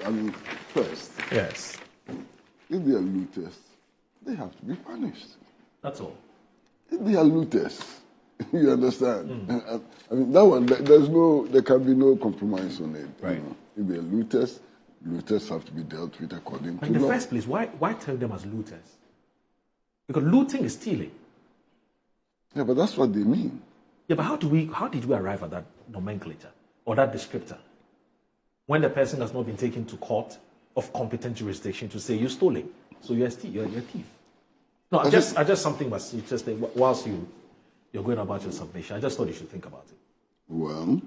I mean, first, Yes. if they are looters, they have to be punished. That's all. If they are looters, you understand? I mean, that one, there can be no compromise on it. Right. You know? If they are looters, looters have to be dealt with according to In the law. first place, why tell them as looters? Because looting is stealing. Yeah, but that's what they mean. Yeah, but how did we arrive at that nomenclature or that descriptor? When the person has not been taken to court of competent jurisdiction to say you stole it, so you're a thief. No, I just something was just whilst you're going about your submission, I just thought you should think about it. Well,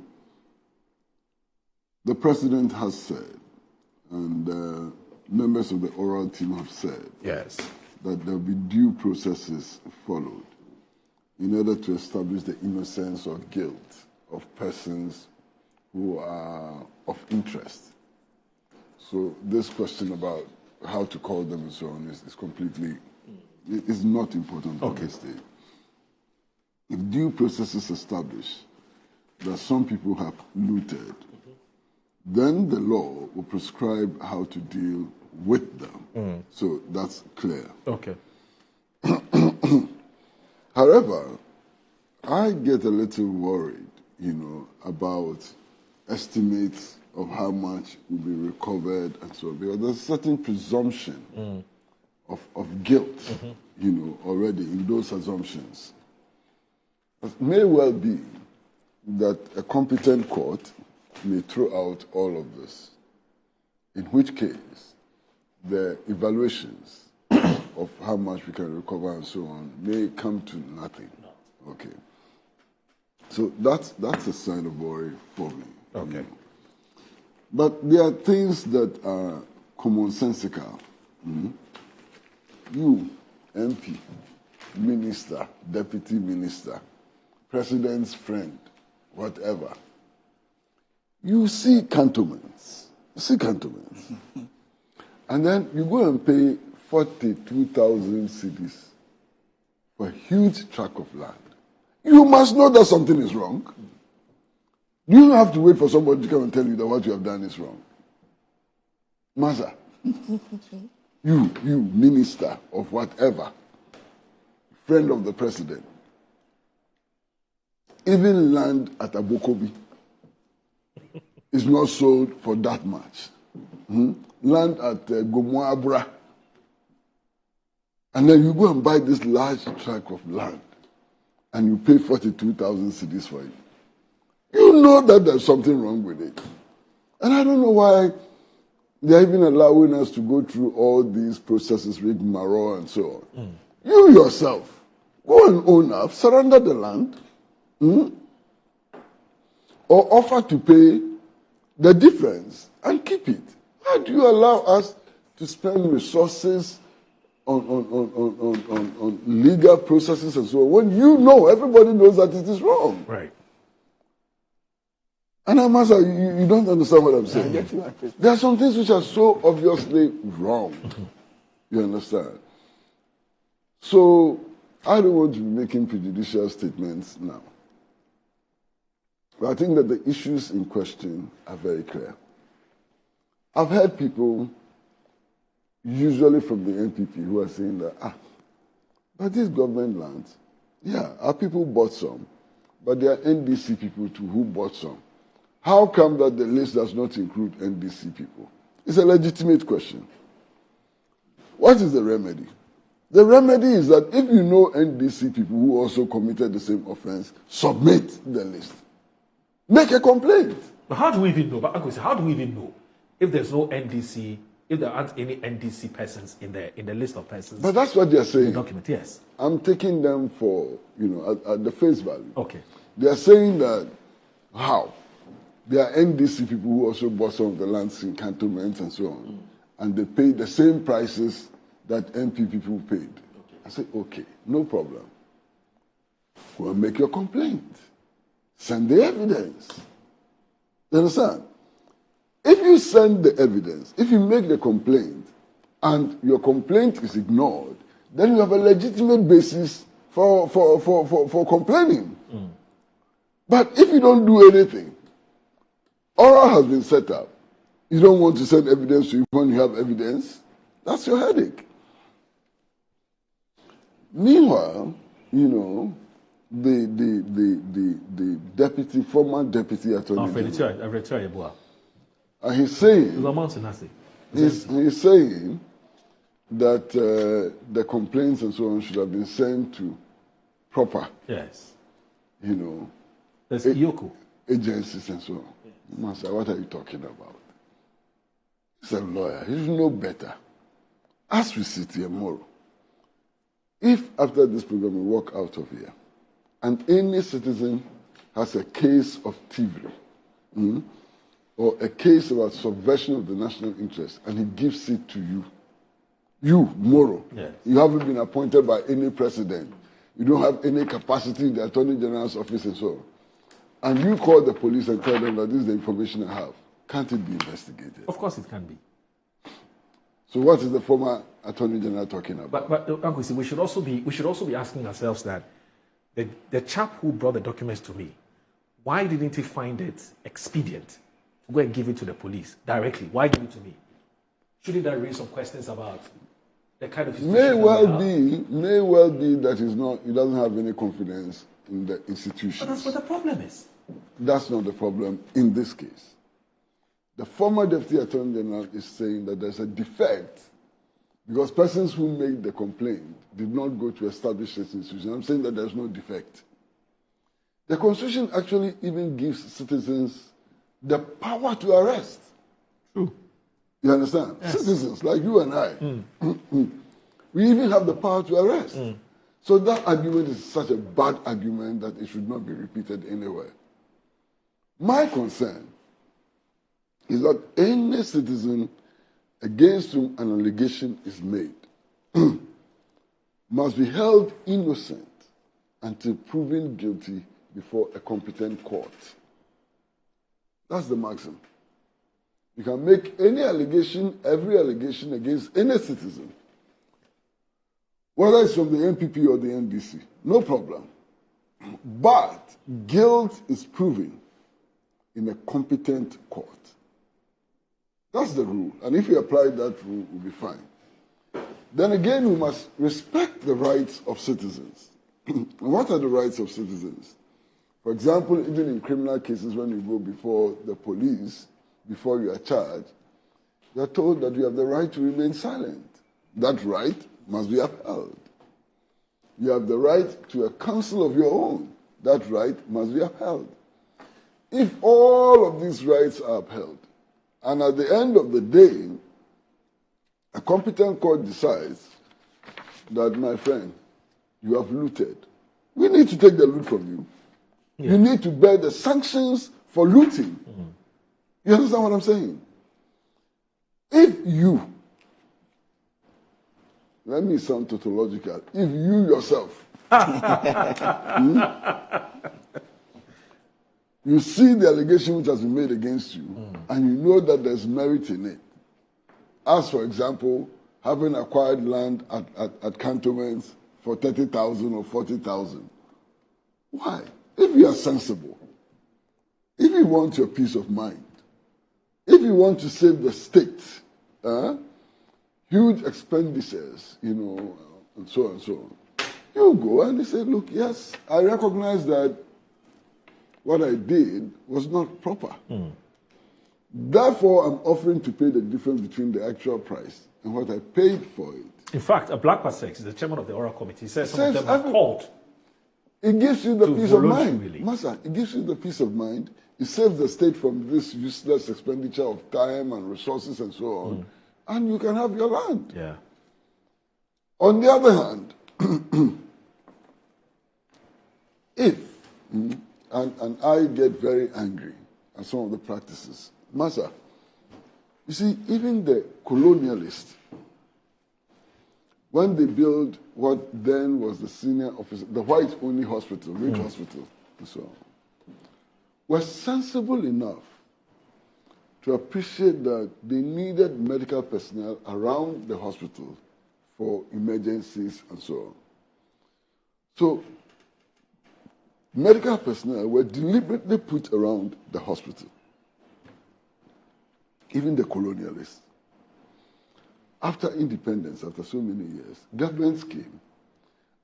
the president has said, and members of the oral team have said, Yes, that there will be due processes followed in order to establish the innocence or guilt of persons who are of interest. So this question about how to call them and so on is completely, is not important at this stage. If due processes establish that some people have looted, then the law will prescribe how to deal with them. So that's clear. okay. However, I get a little worried, about estimates of how much will be recovered and so on, because there's a certain presumption of guilt, already in those assumptions. It may well be that a competent court may throw out all of this, in which case the evaluations of how much we can recover and so on may come to nothing. Okay. So that's a sign of worry for me. Okay. But there are things that are commonsensical. You, MP, minister, deputy minister, president's friend, whatever, you see cantonments. And then you go and pay 42,000 cedis for a huge tract of land. You must know that something is wrong. You don't have to wait for somebody to come and tell you that what you have done is wrong. Maza, you, minister of whatever, friend of the president, even land at Abokobi is not sold for that much. Land at Gomoabra. And then you go and buy this large tract of land and you pay 42,000 cedis for it. You know that there's something wrong with it. And I don't know why they're even allowing us to go through all these processes, rigmarole and so on. You yourself, go and own up, surrender the land, or offer to pay the difference and keep it. Why do you allow us to spend resources on legal processes and so on when everybody knows that it is wrong? Right. And you don't understand what I'm saying. There are some things which are so obviously wrong. You understand? So I don't want to be making prejudicial statements now. But I think that the issues in question are very clear. I've heard people, usually from the NPP, who are saying that, but these government lands, our people bought some, but there are NDC people too who bought some. How come that the list does not include NDC people? It's a legitimate question. What is the remedy? The remedy is that if you know NDC people who also committed the same offense, submit the list. Make a complaint. But how do we even know? How do we even know if there's no NDC, if there aren't any NDC persons in the list of persons? But that's what they're saying. The document, yes. I'm taking them for, at the face value. Okay. They're saying that, how? There are NDC people who also bought some of the lands in cantonments and so on. And they paid the same prices that MP people paid. Okay. I said, okay, no problem. Go and make your complaint. Send the evidence. You understand? If you send the evidence, if you make the complaint, and your complaint is ignored, then you have a legitimate basis for complaining. But if you don't do anything, oral has been set up. You don't want to send evidence to you when you have evidence. That's your headache. Meanwhile, you know, the former deputy attorney general, he's saying that the complaints and so on should have been sent to proper, you know, agencies and so on. Master, what are you talking about? He's a lawyer. He should know better. As we sit here tomorrow, if after this program we walk out of here, and any citizen has a case of thievery, or a case about subversion of the national interest, and he gives it to you, Moro, you haven't been appointed by any president, you don't have any capacity in the Attorney General's office and so on, and you call the police and tell them that this is the information I have, can't it be investigated? Of course it can be. So what is the former Attorney General talking about? But Uncle, we should also be asking ourselves that the chap who brought the documents to me, why didn't he find it expedient to go and give it to the police directly? Why give it to me? Shouldn't that raise some questions about the kind of may well be that he doesn't have any confidence in the institution. But that's what the problem is. That's not the problem in this case. The former Deputy Attorney General is saying that there's a defect because persons who made the complaint did not go to established institutions. I'm saying that there's no defect. The Constitution actually even gives citizens the power to arrest. True. You understand? Yes. Citizens like you and I, we even have the power to arrest. So that argument is such a bad argument that it should not be repeated anywhere. My concern is that any citizen against whom an allegation is made must be held innocent until proven guilty before a competent court. That's the maxim. You can make any allegation, every allegation against any citizen, whether it's from the NPP or the NDC, no problem. But guilt is proven in a competent court. That's the rule. And if you apply that rule, we'll be fine. Then again, we must respect the rights of citizens. And what are the rights of citizens? For example, even in criminal cases, when you go before the police, before you are charged, you are told that you have the right to remain silent. That right must be upheld. You have the right to a counsel of your own. That right must be upheld. If all of these rights are upheld, and at the end of the day, a competent court decides that, my friend, you have looted. We need to take the loot from you. Yeah. You need to bear the sanctions for looting. You understand what I'm saying? If you, let me sound tautological, if you yourself you see the allegation which has been made against you, and you know that there's merit in it. As, for example, having acquired land at cantonments for 30,000 or 40,000. Why? If you are sensible, if you want your peace of mind, if you want to save the state, huge expenditures, and so on and so on, you go and you say, look, yes, I recognize that what I did was not proper. Therefore, I'm offering to pay the difference between the actual price and what I paid for it. In fact, Blackpast says, the chairman of the oral committee, says some of them have called. It gives you the peace of mind. Really. Master, it gives you the peace of mind. It saves the state from this useless expenditure of time and resources and so on. And you can have your land. Yeah. On the other hand, if, and I get very angry at some of the practices, Master, you see, even the colonialists, when they built what then was the senior officer, the white-only hospital, Ridge Hospital, and so on, were sensible enough to appreciate that they needed medical personnel around the hospital for emergencies and so on. So, medical personnel were deliberately put around the hospital. even the colonialists. After independence, after so many years, governments came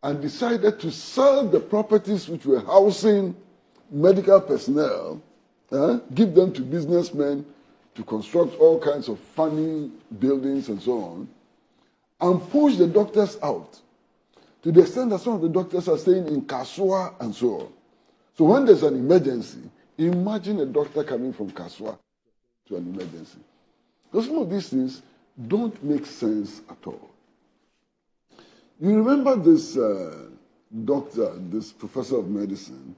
and decided to sell the properties which were housing medical personnel, give them to businessmen to construct all kinds of funny buildings and so on, and push the doctors out, to the extent that some of the doctors are staying in Kasua and so on. So when there's an emergency, imagine a doctor coming from Kasua to an emergency. So some of these things don't make sense at all. You remember this doctor, this professor of medicine,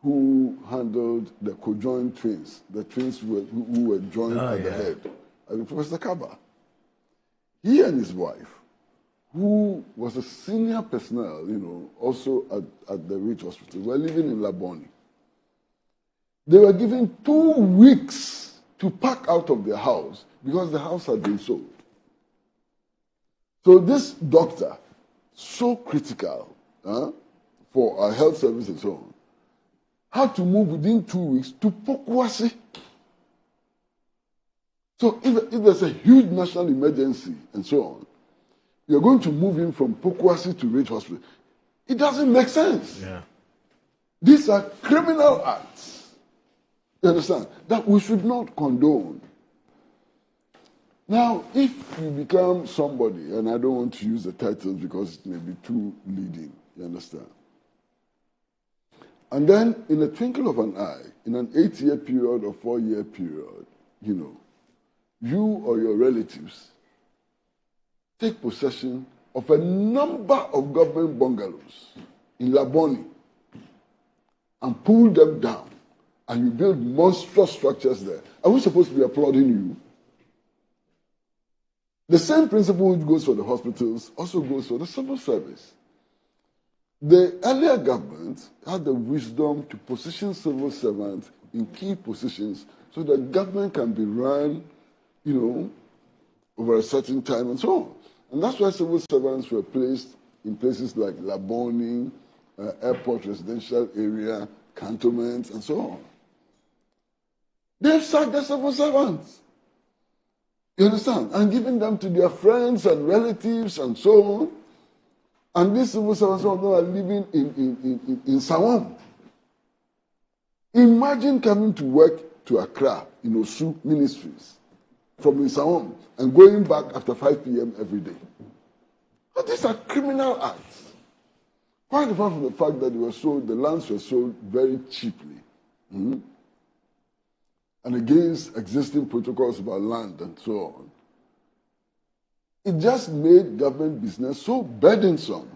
who handled the conjoined twins, the twins who were joined at the head, Professor Kaba. He and his wife, who was a senior personnel, also at the Rich Hospital, were living in Laboni. They were given 2 weeks to pack out of their house because the house had been sold. So this doctor, so critical for our health service and so on, had to move within 2 weeks to Pokuasi. So if there's a huge national emergency and so on, you're going to move him from Pokuasi to Rich Hospital. It doesn't make sense. Yeah. These are criminal acts. You understand? That we should not condone. Now, if you become somebody, and I don't want to use the titles because it may be too leading, you understand? And then, in a twinkle of an eye, in an 8-year period or 4-year period, you or your relatives take possession of a number of government bungalows in Laboni and pull them down, and you build monstrous structures there. Are we supposed to be applauding you? The same principle which goes for the hospitals also goes for the civil service. The earlier government had the wisdom to position civil servants in key positions so that government can be run, over a certain time and so on. And that's why civil servants were placed in places like Laboni, airport residential area, cantonments, and so on. They've sacked the civil servants. You understand? And giving them to their friends and relatives and so on. And these civil servants are living in Sawam. Imagine coming to work to Accra in Osu Ministries from Sawam and going back after 5 p.m. every day. But these are criminal acts. Quite apart from the fact that the lands were sold very cheaply. And against existing protocols about land and so on. It just made government business so burdensome.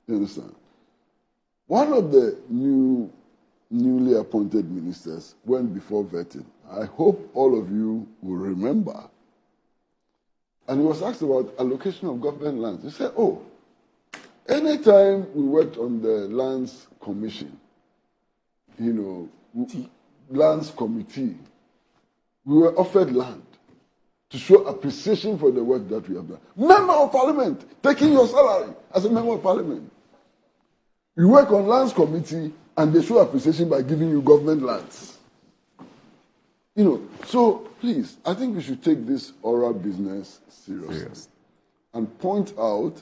You understand? One of the newly appointed ministers went before vetting. I hope all of you will remember. And he was asked about allocation of government lands. He said, anytime we worked on the lands commission, lands committee, we were offered land to show appreciation for the work that we have done. Member of Parliament, taking your salary as a member of Parliament. You work on lands committee and they show appreciation by giving you government lands. So please, I think we should take this oral business seriously and point out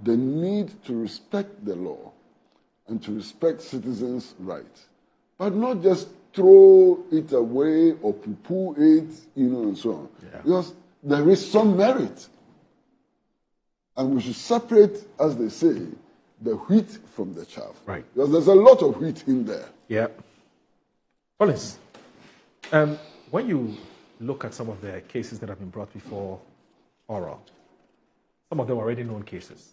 the need to respect the law and to respect citizens' rights, but not just throw it away or poo-poo it, and so on. Yeah. Because there is some merit. And we should separate, as they say, the wheat from the chaff. Right. Because there's a lot of wheat in there. Yeah. Collins, when you look at some of the cases that have been brought before oral, some of them are already known cases.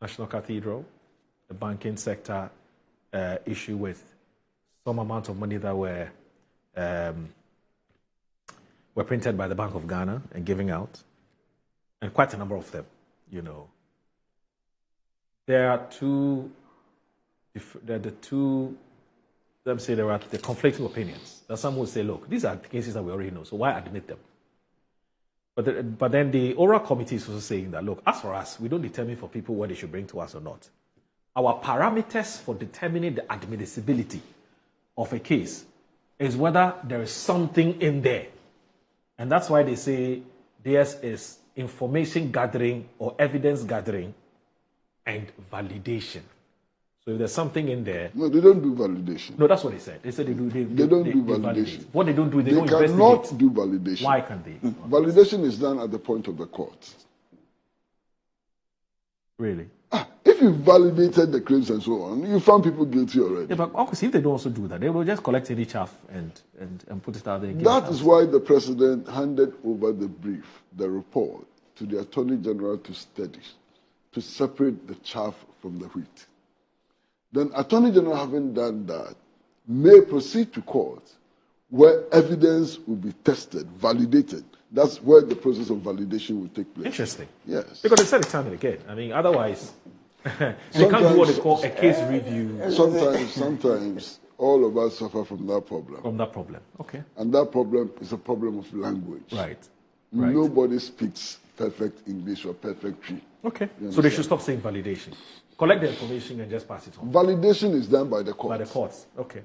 National Cathedral, the banking sector issue with some amount of money that were printed by the Bank of Ghana and giving out, and quite a number of them, There are let me say there are the conflicting opinions. That some will say, look, these are cases that we already know, so why admit them? But then the oral committee is also saying that, look, as for us, we don't determine for people what they should bring to us or not. Our parameters for determining the admissibility of a case is whether there is something in there And that's why they say theirs is information gathering or evidence gathering and validation. So if there's something in there... No, they don't do validation. No, that's what they said. They said they do... They don't do validation. Validate. What they don't do, they don't cannot investigate. do validation. Why can't they? Validation is done at the point of the court. Really? If you validated the claims and so on, you found people guilty already. Yeah, but obviously, if they don't also do that, they will just collect any chaff and put it out there. That is why the president handed over the brief, the report, to the Attorney General to study, to separate the chaff from the wheat. Then Attorney General, having done that, may proceed to court where evidence will be tested, validated. That's where the process of validation will take place. Interesting. Yes. Because they said it time and again. I mean, otherwise, they can't do what they call a case review. Sometimes all of us suffer from that problem. From that problem. Okay. And that problem is a problem of language. Right. Nobody speaks perfect English or perfect Tree. Okay. So they should stop saying validation. Collect the information and just pass it on. Validation is done by the court. By the courts. Okay.